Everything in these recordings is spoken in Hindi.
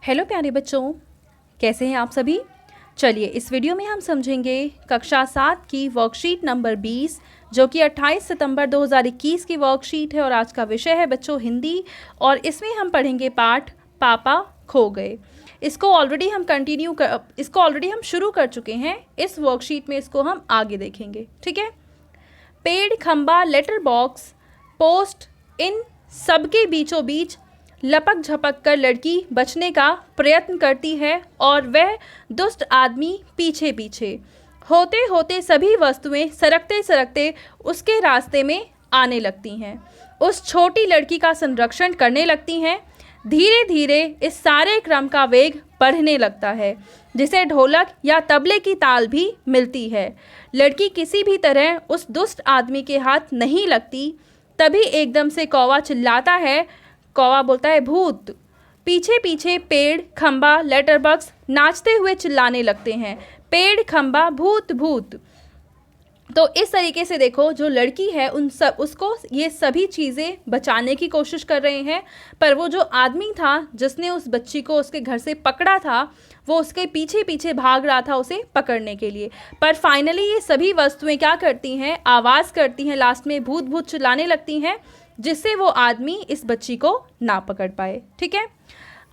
हेलो प्यारे बच्चों, कैसे हैं आप सभी। चलिए इस वीडियो में हम समझेंगे कक्षा 7 की वर्कशीट नंबर 20 जो कि 28 सितंबर 2021 की वर्कशीट है और आज का विषय है बच्चों हिंदी। और इसमें हम पढ़ेंगे पाठ पापा खो गए। इसको ऑलरेडी हम शुरू कर चुके हैं। इस वर्कशीट में इसको हम आगे देखेंगे, ठीक है। पेड़, खंबा, लेटर बॉक्स, पोस्ट, इन सबके बीचों बीच लपक झपक कर लड़की बचने का प्रयत्न करती है और वह दुष्ट आदमी पीछे पीछे। होते होते सभी वस्तुएं सरकते सरकते उसके रास्ते में आने लगती हैं, उस छोटी लड़की का संरक्षण करने लगती हैं। धीरे धीरे इस सारे क्रम का वेग बढ़ने लगता है, जिसे ढोलक या तबले की ताल भी मिलती है। लड़की किसी भी तरह उस दुष्ट आदमी के हाथ नहीं लगती। तभी एकदम से कौवा चिल्लाता है। कौवा बोलता है भूत। पीछे पीछे पेड़, खंबा, लेटर बॉक्स नाचते हुए चिल्लाने लगते हैं, पेड़, खंबा, भूत भूत। तो इस तरीके से देखो, जो लड़की है उसको ये सभी चीज़ें बचाने की कोशिश कर रहे हैं, पर वो जो आदमी था जिसने उस बच्ची को उसके घर से पकड़ा था वो उसके पीछे पीछे भाग रहा था उसे पकड़ने के लिए। पर फाइनली ये सभी वस्तुएं क्या करती हैं, आवाज़ करती हैं, लास्ट में भूत भूत चिल्लाने लगती हैं, जिससे वो आदमी इस बच्ची को ना पकड़ पाए, ठीक है।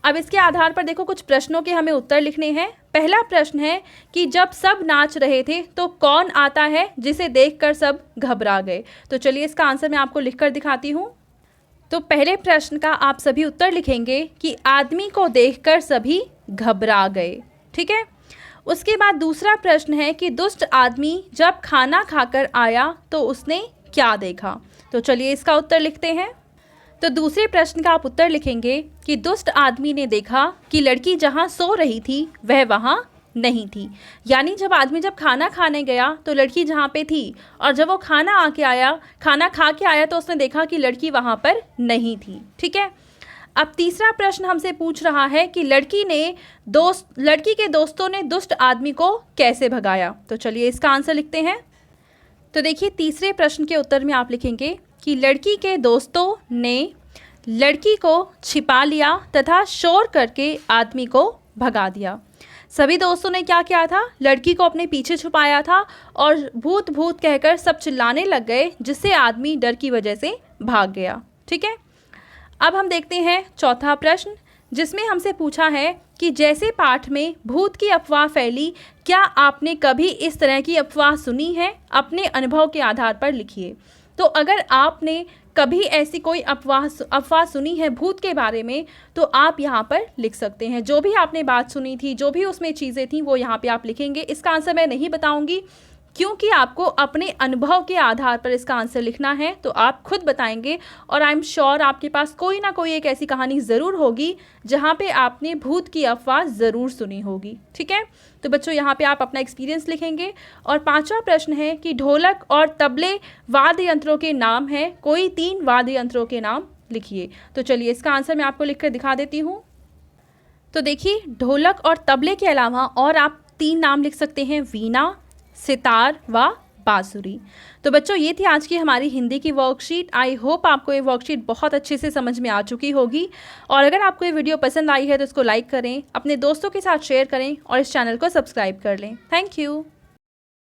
अब इसके आधार पर देखो कुछ प्रश्नों के हमें उत्तर लिखने हैं। पहला प्रश्न है कि जब सब नाच रहे थे तो कौन आता है जिसे देखकर सब घबरा गए। तो चलिए इसका आंसर मैं आपको लिखकर दिखाती हूँ। तो पहले प्रश्न का आप सभी उत्तर लिखेंगे कि आदमी को देखकर सभी घबरा गए, ठीक है। उसके बाद दूसरा प्रश्न है कि दुष्ट आदमी जब खाना खाकर आया तो उसने क्या देखा। तो चलिए इसका उत्तर लिखते हैं। तो दूसरे प्रश्न का आप उत्तर लिखेंगे कि दुष्ट आदमी ने देखा कि लड़की जहाँ सो रही थी वह वहाँ नहीं थी। यानी जब खाना खाने गया तो लड़की जहाँ पे थी, और जब वो खाना खा के आया तो उसने देखा कि लड़की वहाँ पर नहीं थी, ठीक है। अब तीसरा प्रश्न हमसे पूछ रहा है कि लड़की के दोस्तों ने दुष्ट आदमी को कैसे भगाया। तो चलिए इसका आंसर लिखते हैं। तो देखिए तीसरे प्रश्न के उत्तर में आप लिखेंगे कि लड़की के दोस्तों ने लड़की को छिपा लिया तथा शोर करके आदमी को भगा दिया। सभी दोस्तों ने क्या किया था, लड़की को अपने पीछे छुपाया था और भूत भूत कहकर सब चिल्लाने लग गए, जिससे आदमी डर की वजह से भाग गया, ठीक है। अब हम देखते हैं चौथा प्रश्न, जिसमें हमसे पूछा है कि जैसे पाठ में भूत की अफवाह फैली, क्या आपने कभी इस तरह की अफवाह सुनी है, अपने अनुभव के आधार पर लिखिए। तो अगर आपने कभी ऐसी कोई अफवाह सुनी है भूत के बारे में तो आप यहाँ पर लिख सकते हैं। जो भी आपने बात सुनी थी, जो भी उसमें चीज़ें थी, वो यहाँ पे आप लिखेंगे। इसका आंसर मैं नहीं बताऊँगी क्योंकि आपको अपने अनुभव के आधार पर इसका आंसर लिखना है, तो आप खुद बताएंगे। और आई एम श्योर आपके पास कोई ना कोई एक ऐसी कहानी ज़रूर होगी जहाँ पे आपने भूत की अफवाह ज़रूर सुनी होगी, ठीक है। तो बच्चों यहाँ पे आप अपना एक्सपीरियंस लिखेंगे। और पांचवा प्रश्न है कि ढोलक और तबले वाद्य यंत्रों के नाम हैं, कोई 3 वाद्य यंत्रों के नाम लिखिए। तो चलिए इसका आंसर मैं आपको लिख कर दिखा देती हूँ। तो देखिए ढोलक और तबले के अलावा और आप 3 नाम लिख सकते हैं, वीणा, सितार व बांसुरी। तो बच्चों ये थी आज की हमारी हिंदी की वर्कशीट। आई होप आपको ये वर्कशीट बहुत अच्छे से समझ में आ चुकी होगी। और अगर आपको ये वीडियो पसंद आई है तो इसको लाइक करें, अपने दोस्तों के साथ शेयर करें और इस चैनल को सब्सक्राइब कर लें। Thank you.